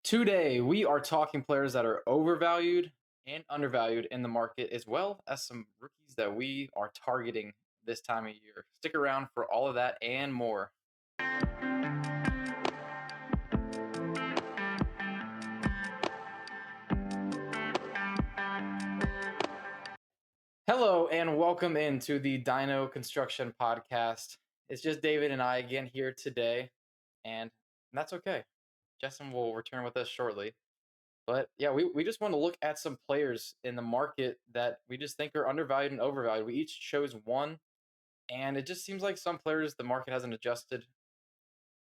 Today, we are talking players that are overvalued and undervalued in the market, as well as some rookies that we are targeting this time of year. Stick around for all of that and more. Hello, and welcome into the Dino Construction Podcast. It's just David and I again here today, and that's okay. Justin will return with us shortly. But yeah, we just want to look at some players in the market that we just think are undervalued and overvalued. We each chose one, and it just seems like some players the market hasn't adjusted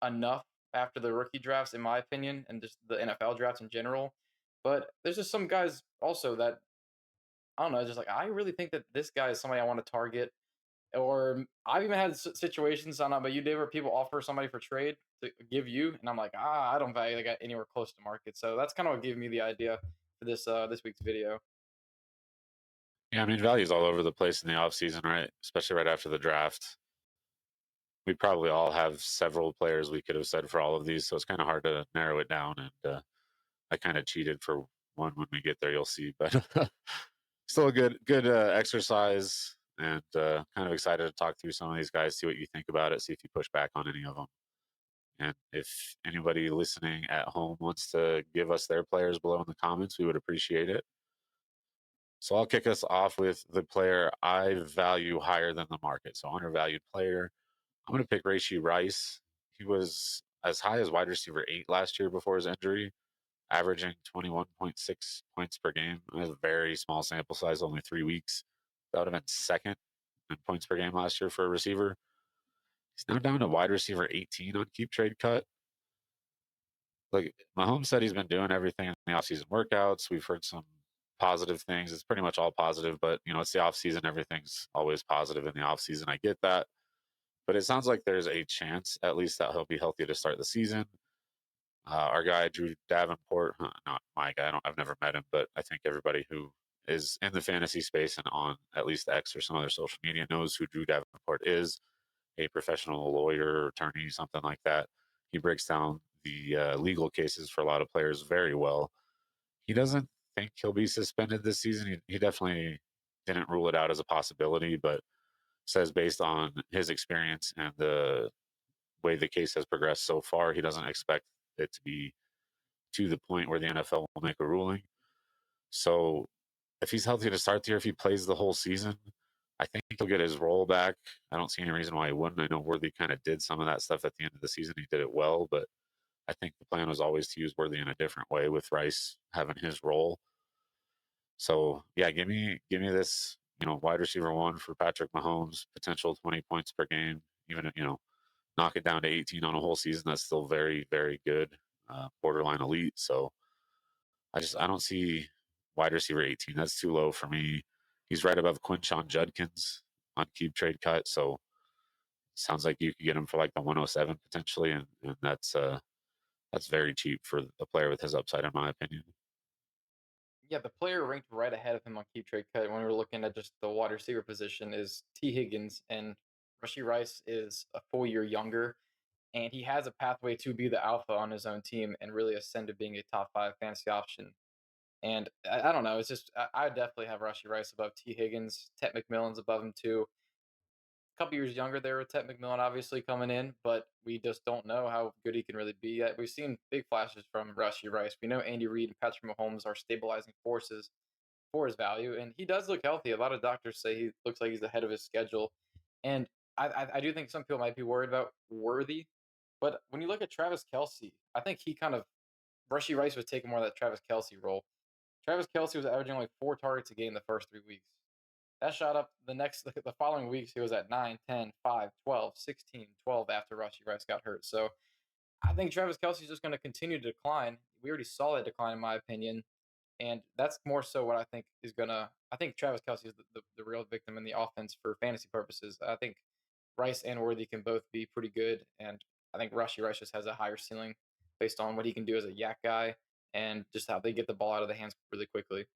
enough after the rookie drafts, in my opinion, and just the NFL drafts in general. But there's just some guys also that I don't know, just like I really think that this guy is somebody I want to target. Or I've even had situations, I don't know about you, Dave, where people offer somebody for trade to give you, and I'm like, I don't value the guy anywhere close to market. So that's kind of what gave me the idea for this week's video. Yeah, I mean, value's all over the place in the offseason, right? Especially right after the draft. We probably all have several players we could have said for all of these, so it's kind of hard to narrow it down. And I kind of cheated for one when we get there, you'll see. But still a good exercise, and kind of excited to talk through some of these guys, see what you think about it, see if you push back on any of them. And if anybody listening at home wants to give us their players below in the comments, we would appreciate it. So I'll kick us off with the player I value higher than the market. So undervalued player. I'm going to pick Rishi Rice. He was as high as wide receiver 8 last year before his injury, averaging 21.6 points per game. It was a very small sample size, only 3 weeks. That would have been second in points per game last year for a receiver. He's now down to wide receiver 18 on keep trade cut. Like Mahomes said, he's been doing everything in the offseason workouts. We've heard some positive things. It's pretty much all positive, but it's the offseason. Everything's always positive in the offseason. I get that. But it sounds like there's a chance, at least, that he'll be healthy to start the season. Our guy, Drew Davenport, not my guy, I've never met him, but I think everybody who is in the fantasy space and on at least X or some other social media knows who Drew Davenport is, a professional lawyer, attorney, something like that. He breaks down the legal cases for a lot of players very well. He doesn't think he'll be suspended this season. He definitely didn't rule it out as a possibility, but says based on his experience and the way the case has progressed so far, he doesn't expect it to be to the point where the NFL will make a ruling. So if he's healthy to start the year, if he plays the whole season, I think he'll get his role back. I don't see any reason why he wouldn't. I know Worthy kind of did some of that stuff at the end of the season. He did it well, but I think the plan was always to use Worthy in a different way with Rice having his role. So yeah, give me this, wide receiver 1 for Patrick Mahomes, potential 20 points per game, even knock it down to 18 on a whole season. That's still very, very good, borderline elite. So I don't see wide receiver 18. That's too low for me. He's right above Quinshon Judkins on keep trade cut. So sounds like you could get him for like the 107 potentially, and that's very cheap for a player with his upside, in my opinion. Yeah, the player ranked right ahead of him on keep trade cut when we were looking at just the wide receiver position is T. Higgins, and Rishi Rice is a full year younger, and he has a pathway to be the alpha on his own team and really ascend to being a top 5 fantasy option. And I don't know. It's just I definitely have Rashi Rice above T. Higgins. Ted McMillan's above him too. A couple years younger there with Ted McMillan obviously coming in, but we just don't know how good he can really be yet. We've seen big flashes from Rashi Rice. We know Andy Reid and Patrick Mahomes are stabilizing forces for his value, and he does look healthy. A lot of doctors say he looks like he's ahead of his schedule, and I do think some people might be worried about Worthy, but when you look at Travis Kelsey, I think he kind of Rashi Rice was taking more of that Travis Kelsey role. Travis Kelsey was averaging like 4 targets a game the first 3 weeks. That shot up the following weeks. He was at 9, 10, 5, 12, 16, 12 after Rashi Rice got hurt. So I think Travis Kelsey's just going to continue to decline. We already saw that decline, in my opinion. And that's more so what I think is going to. I think Travis Kelsey is the real victim in the offense for fantasy purposes. I think Rice and Worthy can both be pretty good. And I think Rashi Rice just has a higher ceiling based on what he can do as a yak guy and just how they get the ball out of the hands really quickly.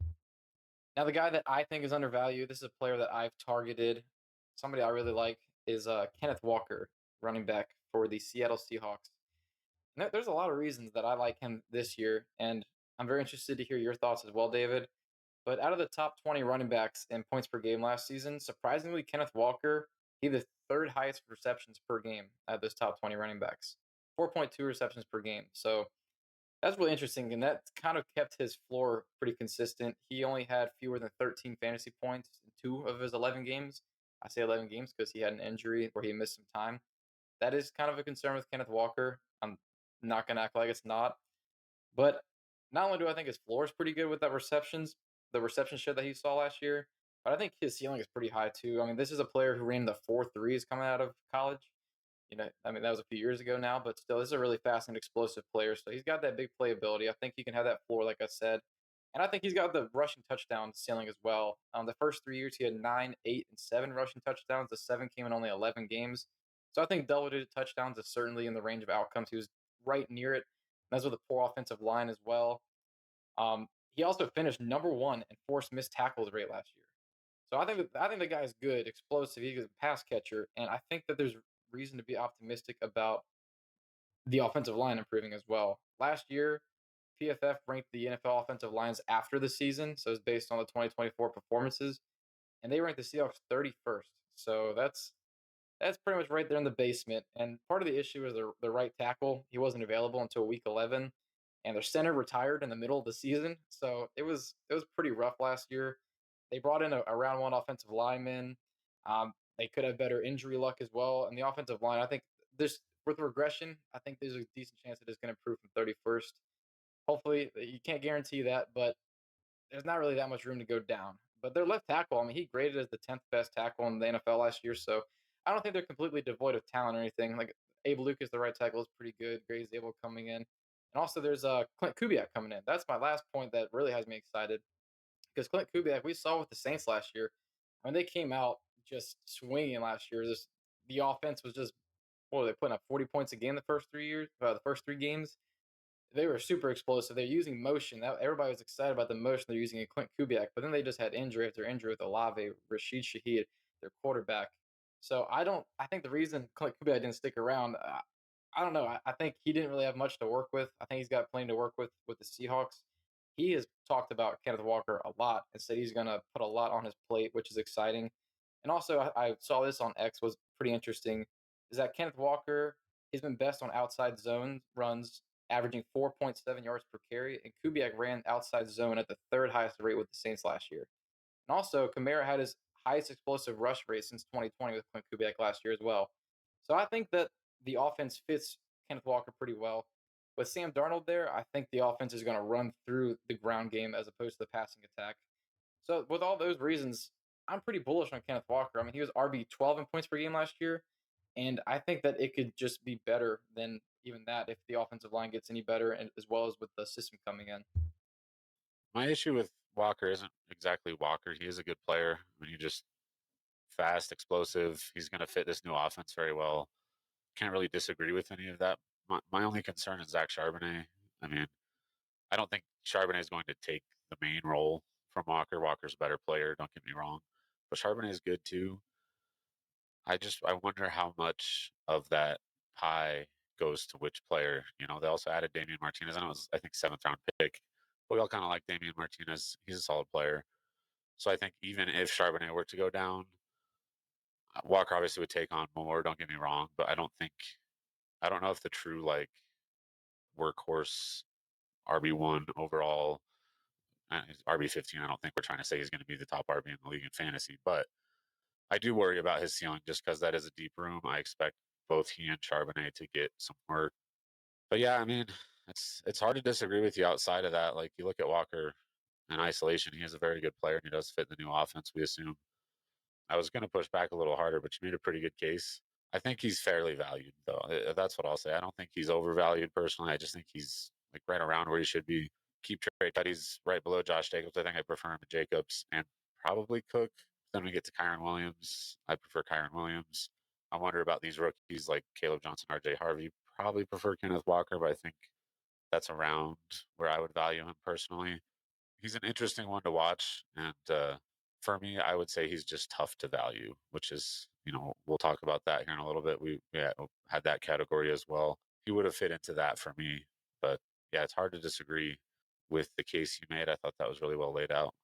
Now, the guy that I think is undervalued, this is a player that I've targeted. Somebody I really like is Kenneth Walker, running back for the Seattle Seahawks. There's a lot of reasons that I like him this year, and I'm very interested to hear your thoughts as well, David. But out of the top 20 running backs in points per game last season, surprisingly, Kenneth Walker, he had the third highest receptions per game out of those top 20 running backs, 4.2 receptions per game. So that's really interesting, and that kind of kept his floor pretty consistent. He only had fewer than 13 fantasy points in 2 of his 11 games. I say 11 games because he had an injury where he missed some time. That is kind of a concern with Kenneth Walker. I'm not going to act like it's not. But not only do I think his floor is pretty good with the reception share that he saw last year, but I think his ceiling is pretty high too. I mean, this is a player who ran the 4.3s coming out of college. I mean, that was a few years ago now, but still, this is a really fast and explosive player. So he's got that big playability. I think he can have that floor, like I said. And I think he's got the rushing touchdown ceiling as well. The first 3 years, he had 9, 8, and 7 rushing touchdowns. The 7 came in only 11 games. So I think double digit touchdowns is certainly in the range of outcomes. He was right near it. That's with a poor offensive line as well. He also finished number one in forced missed tackles rate last year. So I think the guy is good, explosive. He's a pass catcher, and I think that there's reason to be optimistic about the offensive line improving as well. Last year, PFF ranked the NFL offensive lines after the season, so it's based on the 2024 performances, and they ranked the Seahawks 31st. So that's pretty much right there in the basement. And part of the issue is the right tackle. He wasn't available until week 11, and their center retired in the middle of the season. So it was pretty rough last year. They brought in a round one offensive lineman. They could have better injury luck as well. And the offensive line, I think this with regression, I think there's a decent chance that it's going to improve from 31st. Hopefully, you can't guarantee that, but there's not really that much room to go down. But their left tackle, I mean, he graded as the 10th best tackle in the NFL last year. So I don't think they're completely devoid of talent or anything. Like Abe Lucas, the right tackle, is pretty good. Gray's able coming in. And also there's Clint Kubiak coming in. That's my last point that really has me excited. Because Clint Kubiak, we saw with the Saints last year, when they came out just swinging last year, the offense was just, what were they putting up 40 points a game the first 3 games? They were super explosive. They're using motion. Everybody was excited about the motion they're using in Clint Kubiak, but then they just had injury after injury with Olave, Rashid Shaheed, their quarterback. So I think the reason Clint Kubiak didn't stick around, I don't know. I think he didn't really have much to work with. I think he's got plenty to work with the Seahawks. He has talked about Kenneth Walker a lot and said he's going to put a lot on his plate, which is exciting. And also, I saw this on X was pretty interesting. Is that Kenneth Walker? He's been best on outside zone runs, averaging 4.7 yards per carry, and Kubiak ran outside zone at the third highest rate with the Saints last year. And also, Kamara had his highest explosive rush rate since 2020 with Clint Kubiak last year as well. So I think that the offense fits Kenneth Walker pretty well. With Sam Darnold there, I think the offense is going to run through the ground game as opposed to the passing attack. So with all those reasons, I'm pretty bullish on Kenneth Walker. I mean, he was RB 12 in points per game last year, and I think that it could just be better than even that if the offensive line gets any better, and as well as with the system coming in. My issue with Walker isn't exactly Walker. He is a good player. I mean, he just fast, explosive. He's going to fit this new offense very well. Can't really disagree with any of that. My only concern is Zach Charbonnet. I mean, I don't think Charbonnet is going to take the main role from Walker. Walker's a better player, don't get me wrong. But Charbonnet is good too. I wonder how much of that pie goes to which player. You know, they also added Damian Martinez. I know it was, I think, 7th round pick. But we all kind of like Damian Martinez. He's a solid player. So I think even if Charbonnet were to go down, Walker obviously would take on more, don't get me wrong, but I don't know if the true like workhorse RB1 overall RB15, I don't think we're trying to say he's going to be the top RB in the league in fantasy, but I do worry about his ceiling just because that is a deep room. I expect both he and Charbonnet to get some work. But yeah, I mean, it's hard to disagree with you outside of that. Like you look at Walker in isolation, he is a very good player and he does fit the new offense, we assume. I was going to push back a little harder, but you made a pretty good case. I think he's fairly valued, though. That's what I'll say. I don't think he's overvalued personally. I just think he's like right around where he should be. Keep trade cut. He's right below Josh Jacobs. I think I prefer him to Jacobs and probably Cook. Then we get to Kyron Williams. I prefer Kyron Williams. I wonder about these rookies like Caleb Johnson, RJ Harvey. Probably prefer Kenneth Walker, but I think that's around where I would value him personally. He's an interesting one to watch, and for me, I would say he's just tough to value, which is, you know, we'll talk about that here in a little bit. We had that category as well. he would have fit into that for me. But yeah, it's hard to disagree with the case you made. I thought that was really well laid out.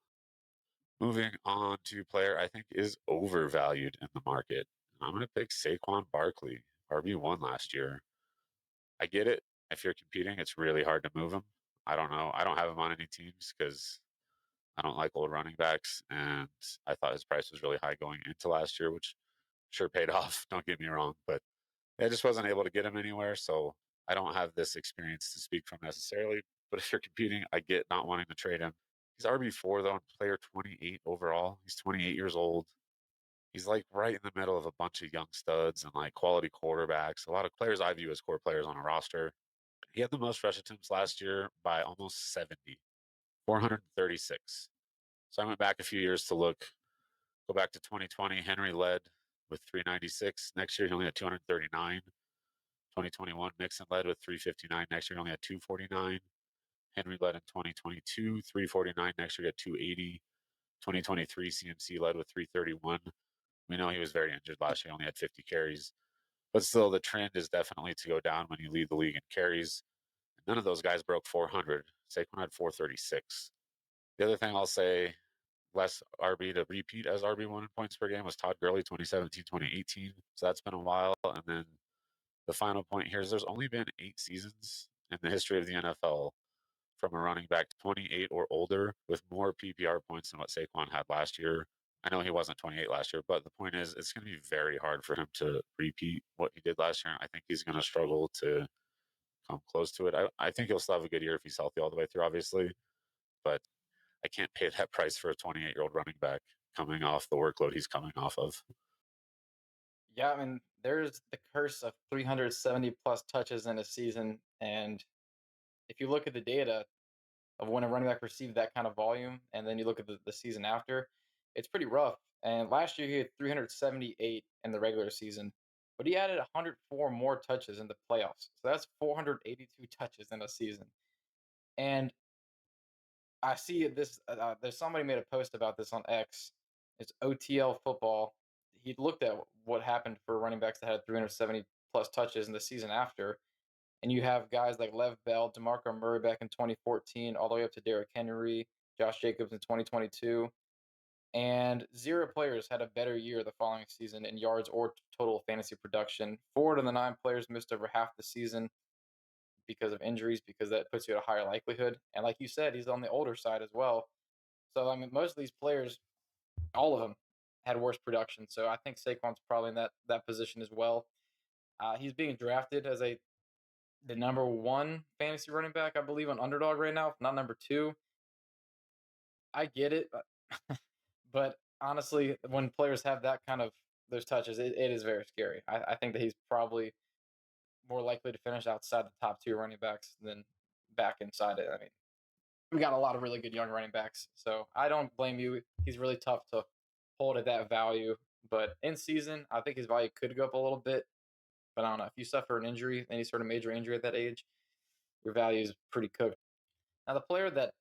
Moving on to player I think is overvalued in the market. I'm going to pick Saquon Barkley, RB1 last year. I get it. If you're competing, it's really hard to move him. I don't know. I don't have him on any teams because I don't like old running backs. And I thought his price was really high going into last year, which sure paid off. Don't get me wrong. But I just wasn't able to get him anywhere. So I don't have this experience to speak from necessarily. But if you're competing, I get not wanting to trade him. He's RB4 though, player 28 overall. He's 28 years old. He's like right in the middle of a bunch of young studs and like quality quarterbacks. A lot of players I view as core players on a roster. He had the most rush attempts last year by almost 70, 436. So I went back a few years to go back to 2020. Henry led with 396. Next year, he only had 239. 2021, Mixon led with 359. Next year, he only had 249. Henry led in 2022, 349. Next year, he had 280. 2023, CMC led with 331. We know he was very injured last year. He only had 50 carries. But still, the trend is definitely to go down when you lead the league in carries. None of those guys broke 400. Saquon had 436. The other thing I'll say, less RB to repeat as RB1 in points per game was Todd Gurley, 2017, 2018. So that's been a while. And then the final point here is there's only been 8 seasons in the history of the NFL from a running back 28 or older with more PPR points than what Saquon had last year. I know he wasn't 28 last year, but the point is it's going to be very hard for him to repeat what he did last year. I think he's going to struggle to come close to it. I think he'll still have a good year if he's healthy all the way through, obviously, but I can't pay that price for a 28-year-old running back coming off the workload he's coming off of. Yeah, I mean, there's the curse of 370 plus touches in a season. And if you look at the data of when a running back received that kind of volume, and then you look at the season after, it's pretty rough. And last year he had 378 in the regular season, but he added 104 more touches in the playoffs. So that's 482 touches in a season. And I see this. There's somebody made a post about this on X. It's OTL football. He looked at what happened for running backs that had 370 plus touches in the season after, and you have guys like Lev Bell, DeMarco Murray back in 2014, all the way up to Derrick Henry, Josh Jacobs in 2022, and zero players had a better year the following season in yards or total fantasy production. 4 of the 9 players missed over half the season because of injuries, because that puts you at a higher likelihood. And like you said, he's on the older side as well. So I mean, most of these players, all of them, had worse production. So I think Saquon's probably in that position as well. He's being drafted as the number 1 fantasy running back, I believe, on Underdog right now, if not number 2. I get it, but honestly, when players have that kind of those touches, it is very scary. I think that he's probably more likely to finish outside the top 2 running backs than back inside it. I mean, we got a lot of really good young running backs, so I don't blame you. He's really tough to hold at that value, but in season, I think his value could go up a little bit. But I don't know, if you suffer an injury, any sort of major injury at that age, your value is pretty cooked. Now, the player that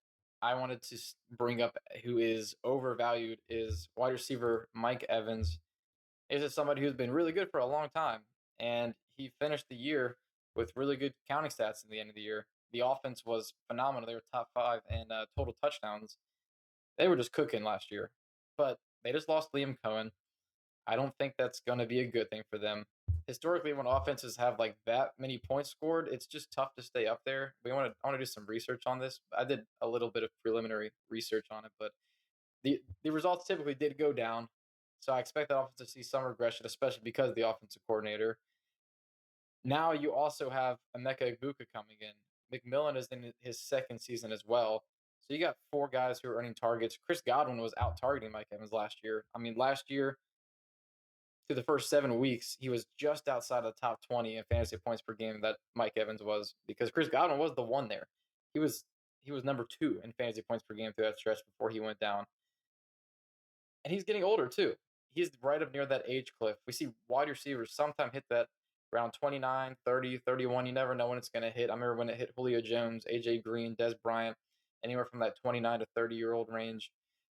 I wanted to bring up who is overvalued is wide receiver Mike Evans. This is somebody who's been really good for a long time, and he finished the year with really good counting stats at the end of the year. The offense was phenomenal. They were top 5 in total touchdowns. They were just cooking last year, but they just lost Liam Cohen. I don't think that's going to be a good thing for them. Historically, when offenses have like that many points scored, it's just tough to stay up there. I want to do some research on this. I did a little bit of preliminary research on it, but the results typically did go down. So I expect that offense to see some regression, especially because of the offensive coordinator. Now you also have Emeka Egbuka coming in. McMillan is in his second season as well. So you got 4 guys who are earning targets. Chris Godwin was out targeting Mike Evans last year. I mean, last year, through the first 7 weeks, he was just outside of the top 20 in fantasy points per game that Mike Evans was, because Chris Godwin was the one there. He was number 2 in fantasy points per game through that stretch before he went down. And he's getting older too. He's right up near that age cliff. We see wide receivers sometimes hit that around 29, 30, 31. You never know when it's going to hit. I remember when it hit Julio Jones, AJ Green, Des Bryant, anywhere from that 29 to 30-year-old range.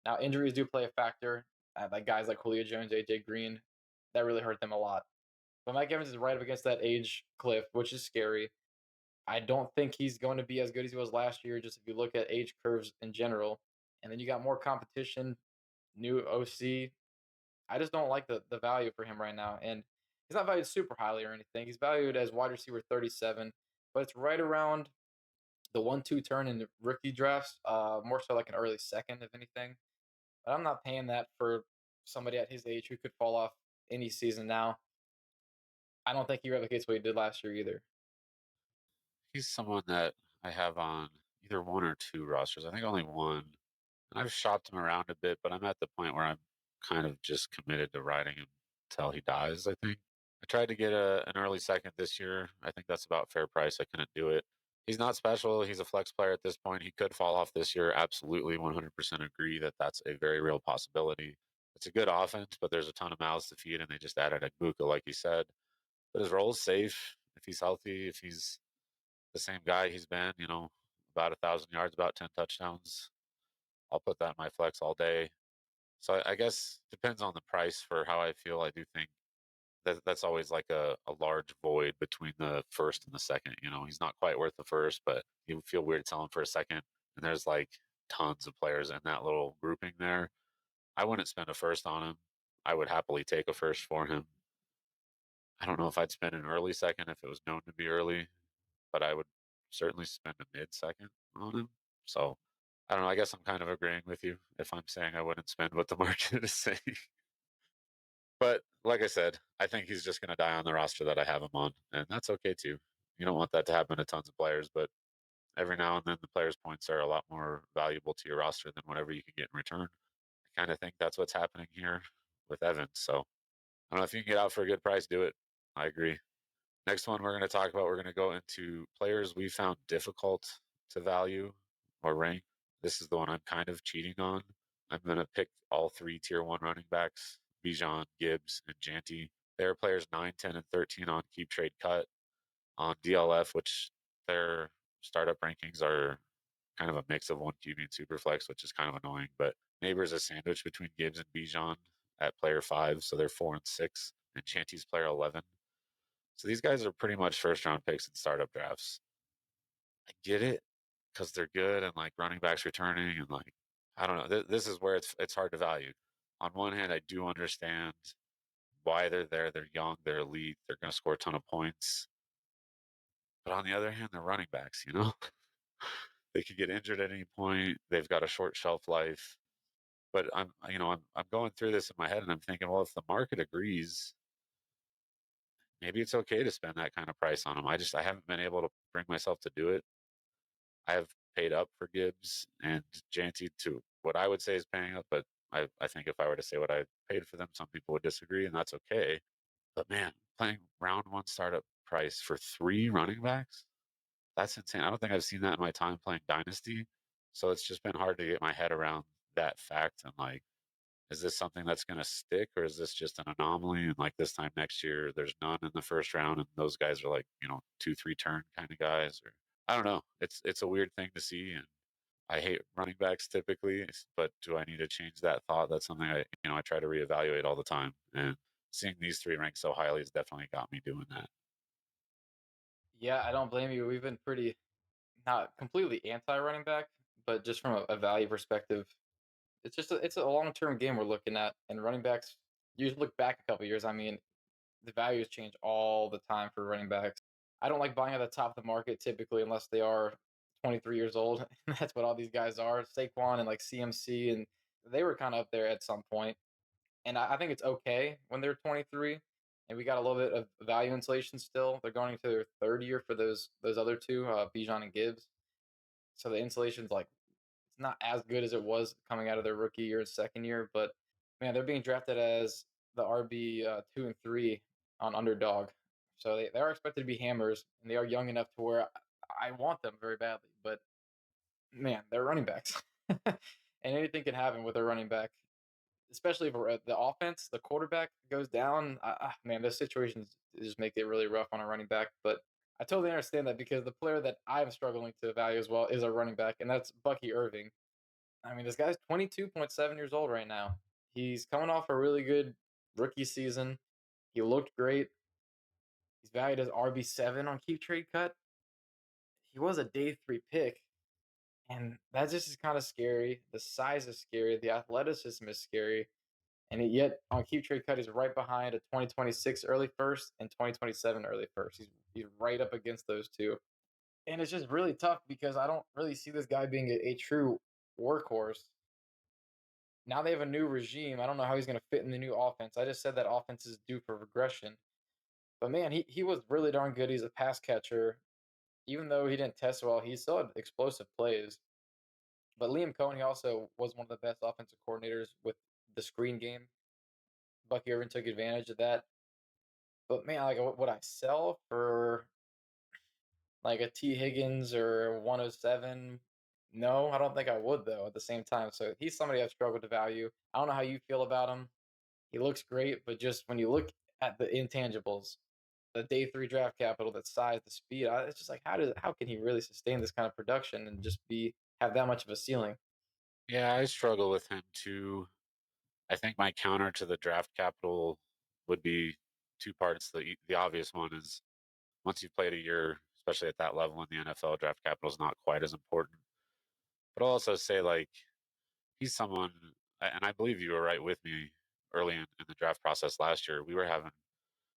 Now, injuries do play a factor. Like guys like Julio Jones, AJ Green, that really hurt them a lot. But Mike Evans is right up against that age cliff, which is scary. I don't think he's going to be as good as he was last year, just if you look at age curves in general. And then you got more competition, new OC. I just don't like the value for him right now. And he's not valued super highly or anything. He's valued as wide receiver 37, but it's right around the 1-2 turn in the rookie drafts, more so like an early second, if anything. But I'm not paying that for somebody at his age who could fall off any season now. I don't think he replicates what he did last year either. He's someone that I have on either one or two rosters. I think only one. And I've shopped him around a bit, but I'm at the point where I'm kind of just committed to riding him until he dies, I think. I tried to get an early second this year. I think that's about fair price. I couldn't do it. He's not special. He's a flex player at this point. He could fall off this year. Absolutely 100% agree that that's a very real possibility. It's a good offense, but there's a ton of mouths to feed, and they just added Buka, like you said. But his role's safe. If he's healthy, if he's the same guy he's been, about 1,000 yards, about 10 touchdowns, I'll put that in my flex all day. So I guess depends on the price for how I feel. I do think that's always like a large void between the first and the second. He's not quite worth the first, but you feel weird selling for a second. And there's like tons of players in that little grouping there. I wouldn't spend a first on him. I would happily take a first for him. I don't know if I'd spend an early second if it was known to be early, but I would certainly spend a mid second on him. So I don't know. I guess I'm kind of agreeing with you if I'm saying I wouldn't spend what the market is saying. But like I said, I think he's just going to die on the roster that I have him on, and that's okay too. You don't want that to happen to tons of players, but every now and then the players' points are a lot more valuable to your roster than whatever you can get in return. I kind of think that's what's happening here with Evans. So I don't know if you can get out for a good price, do it. I agree. Next one we're going to talk about, we're going to go into players we found difficult to value or rank. This is the one I'm kind of cheating on. I'm going to pick all three tier one running backs, Bijan, Gibbs, and Janty. They're players 9, 10, and 13 on Keep Trade Cut. On DLF, which their startup rankings are kind of a mix of one QB and Superflex, which is kind of annoying. But Neighbor's a sandwich between Gibbs and Bijan at player 5, so they're 4 and 6, and Chanty's player 11. So these guys are pretty much first round picks in startup drafts. I get it because they're good and like running backs returning and like I don't know. This is where it's hard to value. On one hand, I do understand why they're there. They're young, they're elite, they're going to score a ton of points. But on the other hand, they're running backs. They could get injured at any point. They've got a short shelf life. But I'm going through this in my head and I'm thinking, well, if the market agrees, maybe it's okay to spend that kind of price on them. I haven't been able to bring myself to do it. I have paid up for Gibbs and Janty to what I would say is paying up, but I think if I were to say what I paid for them, some people would disagree, and that's okay. But man, playing round one startup price for three running backs, that's insane. I don't think I've seen that in my time playing Dynasty. So it's just been hard to get my head around that fact and like, is this something that's going to stick or is this just an anomaly? And like this time next year, there's none in the first round, and those guys are like 2-3 turn kind of guys, or I don't know. It's a weird thing to see, and I hate running backs typically, but do I need to change that thought? That's something I try to reevaluate all the time, and seeing these three ranked so highly has definitely got me doing that. Yeah, I don't blame you. We've been pretty not completely anti running back, but just from a value perspective, it's a long term game we're looking at, and running backs. You look back a couple years. I mean, the values change all the time for running backs. I don't like buying at the top of the market typically unless they are 23 years old. That's what all these guys are. Saquon and like CMC, and they were kind of up there at some point. And I think it's okay when they're 23. And we got a little bit of value inflation still. They're going into their third year for those other two, Bijan and Gibbs. So the insulation's like it's not as good as it was coming out of their rookie year and second year, but man, they're being drafted as the RB 2 and 3 on underdog. So they are expected to be hammers, and they are young enough to where I want them very badly. But man, they're running backs, and anything can happen with a running back, especially if the offense, the quarterback goes down. Man, those situations just make it really rough on a running back. But I totally understand that because the player that I'm struggling to value as well is a running back, and that's Bucky Irving. I mean, this guy's 22.7 years old right now. He's coming off a really good rookie season. He looked great. He's valued as RB7 on Keep Trade Cut. He was a day 3 pick, and that just is kind of scary. The size is scary. The athleticism is scary. And yet on Keep Trade Cut, he's right behind a 2026 early first and 2027 early first. He's right up against those two. And it's just really tough because I don't really see this guy being a true workhorse. Now they have a new regime. I don't know how he's going to fit in the new offense. I just said that offense is due for regression. But man, he was really darn good. He's a pass catcher. Even though he didn't test well, he still had explosive plays. But Liam Cohen, he also was one of the best offensive coordinators with the screen game. Bucky Irving took advantage of that. But man, like, would I sell for like a T Higgins or 107? No, I don't think I would though. At the same time, so he's somebody I've struggled to value. I don't know how you feel about him. He looks great, but just when you look at the intangibles, the day 3 draft capital, that size, the speed, it's just like how can he really sustain this kind of production and just be have that much of a ceiling? Yeah, I struggle with him too. I think my counter to the draft capital would be two parts. The obvious one is once you've played a year, especially at that level in the NFL, draft capital is not quite as important. But I'll also say, like, he's someone, and I believe you were right with me early in the draft process last year. We were having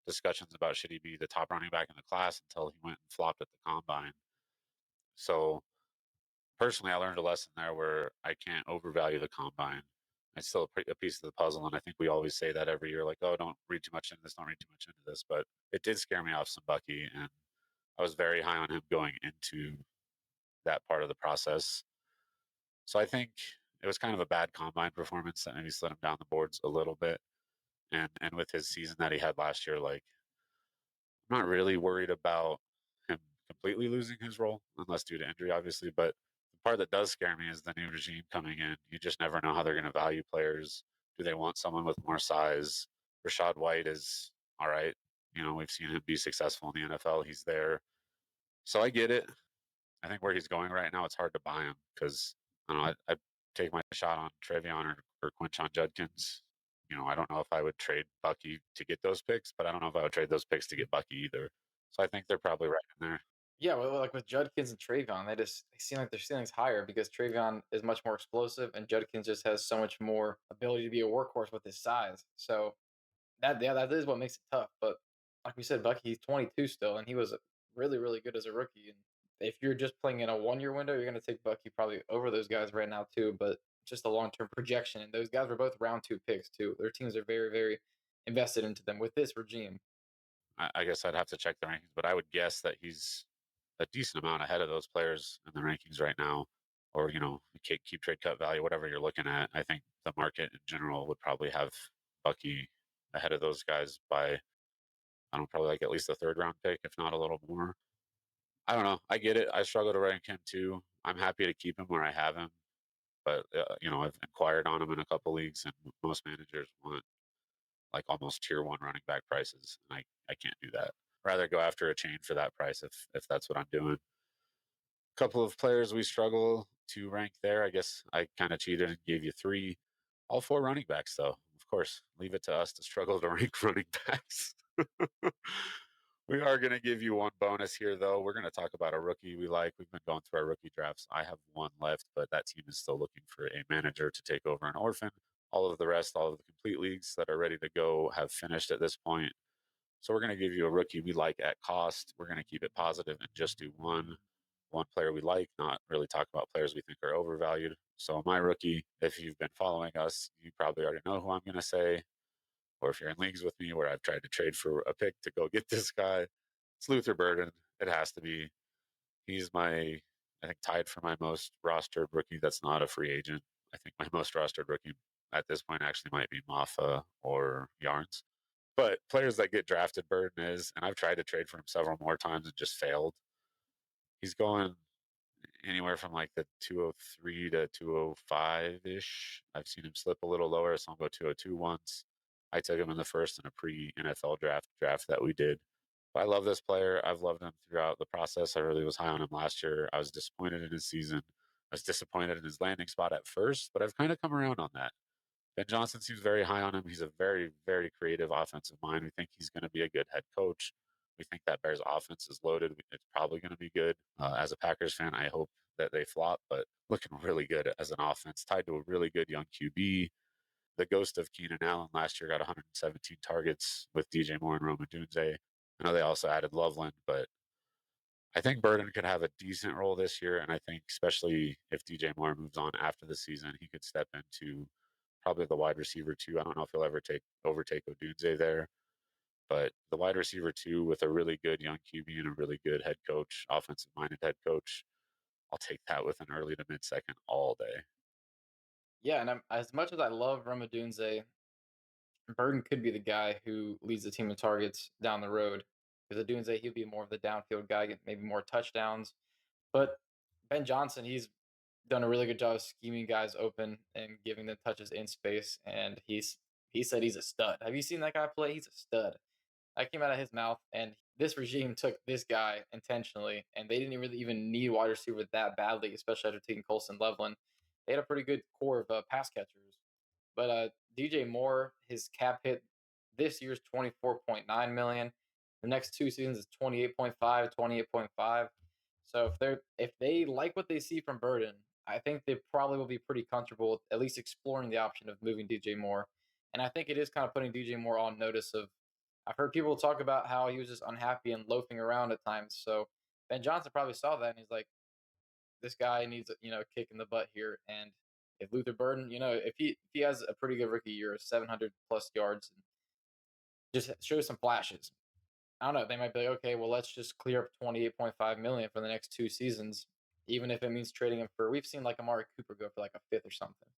discussions about should he be the top running back in the class until he went and flopped at the combine. So personally, I learned a lesson there where I can't overvalue the combine. It's still a piece of the puzzle, and I think we always say that every year, like, "Oh, don't read too much into this. Don't read too much into this." But it did scare me off some Bucky, and I was very high on him going into that part of the process. So I think it was kind of a bad combine performance that maybe slid him down the boards a little bit. And with his season that he had last year, like, I'm not really worried about him completely losing his role, unless due to injury, obviously. But the part that does scare me is the new regime coming in. You just never know how they're going to value players. Do they want someone with more size? Rashaad White is all right. You know, we've seen him be successful in the NFL. He's there. So I get it. I think where he's going right now, it's hard to buy him because I don't know. I'd take my shot on Trevion or Quinchon Judkins. You know, I don't know if I would trade Bucky to get those picks, but I don't know if I would trade those picks to get Bucky either. So I think they're probably right in there. Yeah, well, like with Judkins and Travion, they seem like their ceiling's higher because Travion is much more explosive and Judkins just has so much more ability to be a workhorse with his size. So that is what makes it tough. But like we said, Bucky, he's 22 still, and he was really really good as a rookie. And if you're just playing in a 1 year window, you're going to take Bucky probably over those guys right now too. But just a long term projection, and those guys were both round 2 picks too. Their teams are very very invested into them with this regime. I guess I'd have to check the rankings, but I would guess that he's a decent amount ahead of those players in the rankings right now, or keep trade cut value, whatever you're looking at. I think the market in general would probably have Bucky ahead of those guys by I don't know, probably like at least a third round pick, if not a little more. I don't know. I get it. I struggle to rank him too. I'm happy to keep him where I have him, but I've inquired on him in a couple leagues, and most managers want like almost tier one running back prices, and I can't do that. Rather go after a chain for that price if that's what I'm doing. A couple of players we struggle to rank there. I guess I kind of cheated and gave you three. All four running backs, though. Of course, leave it to us to struggle to rank running backs. We are going to give you one bonus here, though. We're going to talk about a rookie we like. We've been going through our rookie drafts. I have one left, but that team is still looking for a manager to take over an orphan. All of the rest, all of the complete leagues that are ready to go have finished at this point. So we're going to give you a rookie we like at cost. We're going to keep it positive and just do one player we like, not really talk about players we think are overvalued. So my rookie, if you've been following us, you probably already know who I'm going to say. Or if you're in leagues with me where I've tried to trade for a pick to go get this guy, it's Luther Burden. It has to be. He's I think, tied for my most rostered rookie that's not a free agent. I think my most rostered rookie at this point actually might be Maffa or Yarns. But players that get drafted, Burden is, and I've tried to trade for him several more times and just failed. He's going anywhere from like the 203 to 205 ish. I've seen him slip a little lower, so I'll go 202 once. I took him in the first in a pre NFL draft that we did. But I love this player. I've loved him throughout the process. I really was high on him last year. I was disappointed in his season. I was disappointed in his landing spot at first, but I've kind of come around on that. Ben Johnson seems very high on him. He's a very, very creative offensive mind. We think he's going to be a good head coach. We think that Bears offense is loaded. It's probably going to be good. As a Packers fan, I hope that they flop, but looking really good as an offense, tied to a really good young QB. The ghost of Keenan Allen last year got 117 targets with DJ Moore and Roma Dunze. I know they also added Loveland, but I think Burden could have a decent role this year, and I think especially if DJ Moore moves on after the season, he could step into probably the wide receiver too. I don't know if he'll ever overtake Odunze there, but the wide receiver too with a really good young QB and a really good head coach, offensive minded head coach, I'll take that with an early to mid second all day. Yeah, and as much as I love Ramadunze, Burden could be the guy who leads the team in targets down the road. Because Adunze, he'll be more of the downfield guy, get maybe more touchdowns. But Ben Johnson, he's done a really good job of scheming guys open and giving them touches in space. And he said he's a stud. Have you seen that guy play? He's a stud. That came out of his mouth. And this regime took this guy intentionally, and they didn't really even need wide receiver that badly, especially after taking Colson Loveland. They had a pretty good core of pass catchers. But DJ Moore, his cap hit this year's 24.9 million. The next two seasons is 28.5, 28.5. So if they like what they see from Burden, I think they probably will be pretty comfortable with at least exploring the option of moving DJ Moore. And I think it is kind of putting DJ Moore on notice of. I've heard people talk about how he was just unhappy and loafing around at times. So Ben Johnson probably saw that and he's like, this guy needs a kick in the butt here. And if Luther Burden, if he has a pretty good rookie year, 700 plus yards, and just shows some flashes, I don't know. They might be like, okay, well, let's just clear up 28.5 million for the next two seasons, even if it means trading him for. We've seen like Amari Cooper go for like a fifth or something.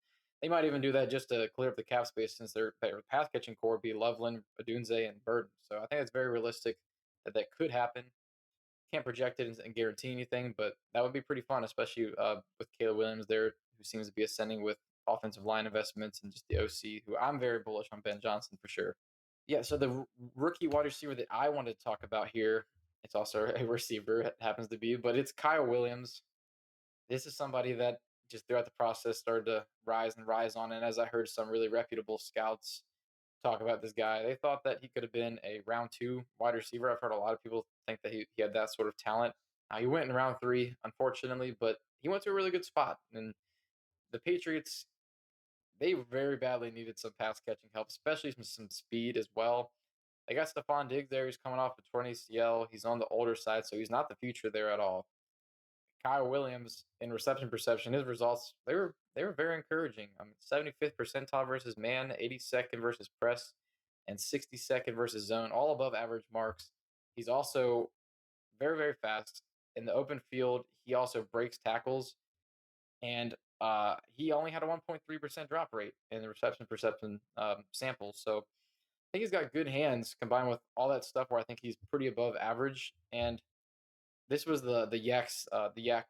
They might even do that just to clear up the cap space since their pass catching core would be Loveland, Adunze, and Burden. So I think it's very realistic that that could happen. Can't project it and guarantee anything, but that would be pretty fun, especially with Caleb Williams there, who seems to be ascending with offensive line investments and just the OC, who I'm very bullish on Ben Johnson for sure. Yeah, so the rookie wide receiver that I wanted to talk about here, it's also a receiver, it happens to be, but it's Kyle Williams. This is somebody that just throughout the process started to rise and rise on. And as I heard some really reputable scouts talk about this guy, they thought that he could have been a round two wide receiver. I've heard a lot of people think that he had that sort of talent. He went in round three, unfortunately, but he went to a really good spot. And the Patriots, they very badly needed some pass catching help, especially some speed as well. They got Stephon Diggs there. He's coming off a torn ACL. He's on the older side, so he's not the future there at all. Kyle Williams in reception perception, his results they were very encouraging. 75th percentile versus man, 82nd versus press, and 62nd versus zone, all above average marks. He's also very very fast in the open field. He also breaks tackles, and he only had a 1.3% drop rate in the reception perception sample. So I think he's got good hands combined with all that stuff where I think he's pretty above average. And this was the yak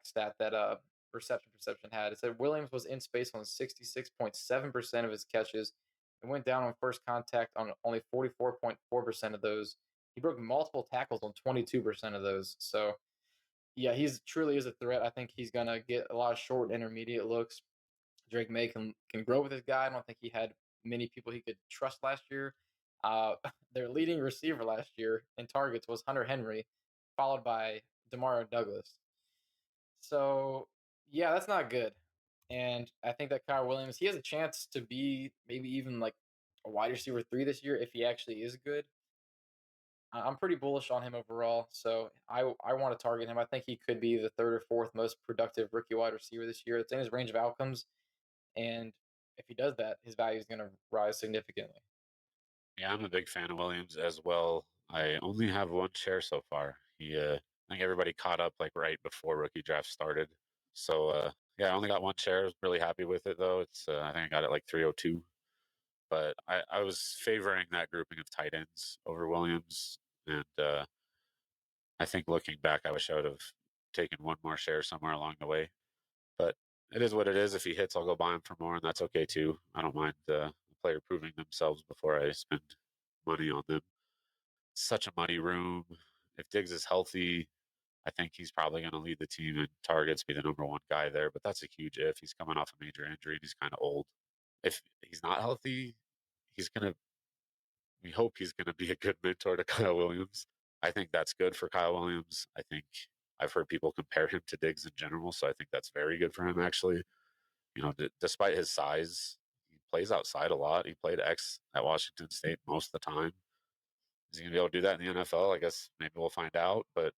stat that reception perception had. It said Williams was in space on 66.7% of his catches and went down on first contact on only 44.4% of those. He broke multiple tackles on 22% of those. So yeah, he's truly is a threat. I think he's gonna get a lot of short and intermediate looks. Drake May can grow with this guy. I don't think he had many people he could trust last year. Their leading receiver last year in targets was Hunter Henry, followed by Demario Douglas. So yeah, that's not good. And I think that Kyle Williams, he has a chance to be maybe even like a wide receiver three this year if he actually is good. I'm pretty bullish on him overall, so I want to target him. I think he could be the third or fourth most productive rookie wide receiver this year. It's in his range of outcomes, and if he does that, his value is going to rise significantly. Yeah, I'm a big fan of Williams as well. I only have one share so far. I think everybody caught up like right before rookie draft started. So yeah, I only got one share. I was really happy with it though. It's I think I got it like 302. But I was favoring that grouping of tight ends over Williams, and I think looking back, I wish I would have taken one more share somewhere along the way. But it is what it is. If he hits, I'll go buy him for more, and that's okay too. I don't mind the player proving themselves before I spend money on them. Such a muddy room. If Diggs is healthy, I think he's probably going to lead the team in targets, be the number one guy there. But that's a huge if. He's coming off a major injury and he's kind of old. If he's not healthy, he's going to. We hope he's going to be a good mentor to Kyle Williams. I think that's good for Kyle Williams. I think I've heard people compare him to Diggs in general, so I think that's very good for him, actually. Despite his size, he plays outside a lot. He played X at Washington State most of the time. Is he going to be able to do that in the NFL? I guess maybe we'll find out, but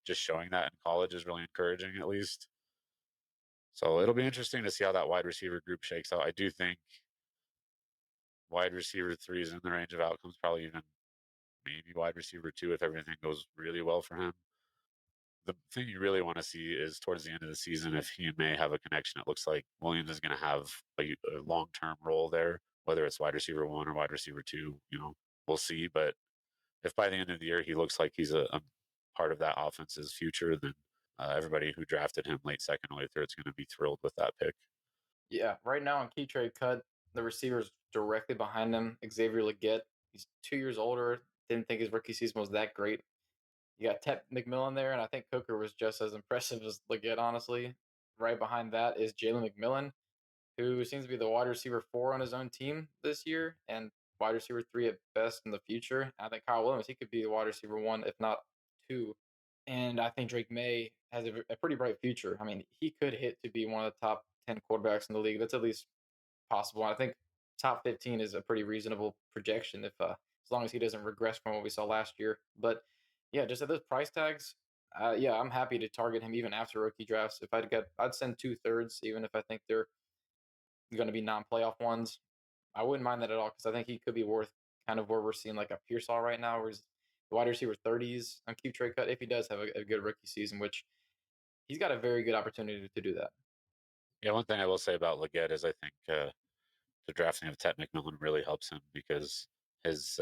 just showing that in college is really encouraging, at least. So it'll be interesting to see how that wide receiver group shakes out. I do think wide receiver 3 is in the range of outcomes, probably even maybe wide receiver 2 if everything goes really well for him. The thing you really want to see is towards the end of the season if he may have a connection. It looks like Williams is going to have a long-term role there, whether it's wide receiver 1 or wide receiver 2. We'll see. But if by the end of the year he looks like he's a part of that offense's future, then everybody who drafted him late second, late third is going to be thrilled with that pick. Yeah, right now on key trade cut, the receivers directly behind him, Xavier Leggett. He's 2 years older. Didn't think his rookie season was that great. You got Tep McMillan there, and I think Cooker was just as impressive as Leggett, honestly. Right behind that is Jalen McMillan, who seems to be the wide receiver 4 on his own team this year and wide receiver 3 at best in the future. I think Kyle Williams, he could be the wide receiver 1, if not 2. And I think Drake May has a pretty bright future. I mean, he could hit to be one of the top 10 quarterbacks in the league. That's at least possible. I think top 15 is a pretty reasonable projection if as long as he doesn't regress from what we saw last year. But yeah, just at those price tags, yeah, I'm happy to target him even after rookie drafts. If I'd send 2/3, even if I think they're going to be non-playoff ones. I wouldn't mind that at all because I think he could be worth kind of where we're seeing like a Pearsall right now, where he's the wide receiver 30s on keep trade cut if he does have a good rookie season, which he's got a very good opportunity to do that. Yeah, one thing I will say about Leggett is I think the drafting of Ted McMillan really helps him because his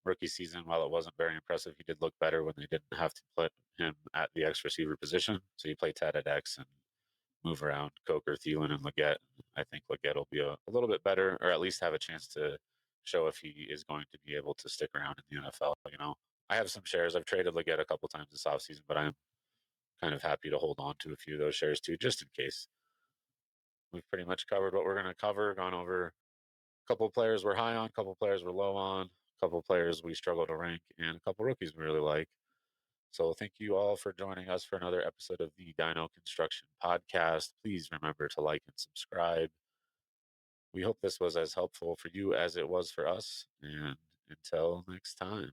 rookie season, while it wasn't very impressive, he did look better when they didn't have to put him at the X receiver position. So you play Ted at X and move around Coker, Thielen, and Leggett. I think Leggett will be a little bit better, or at least have a chance to show if he is going to be able to stick around in the NFL. I have some shares. I've traded Leggett a couple times this offseason, but I'm kind of happy to hold on to a few of those shares too, just in case. We've pretty much covered what we're going to cover, gone over a couple of players we're high on, a couple of players we're low on, a couple of players we struggle to rank, and a couple of rookies we really like. So thank you all for joining us for another episode of the Dino Construction Podcast. Please remember to like and subscribe. We hope this was as helpful for you as it was for us. And until next time.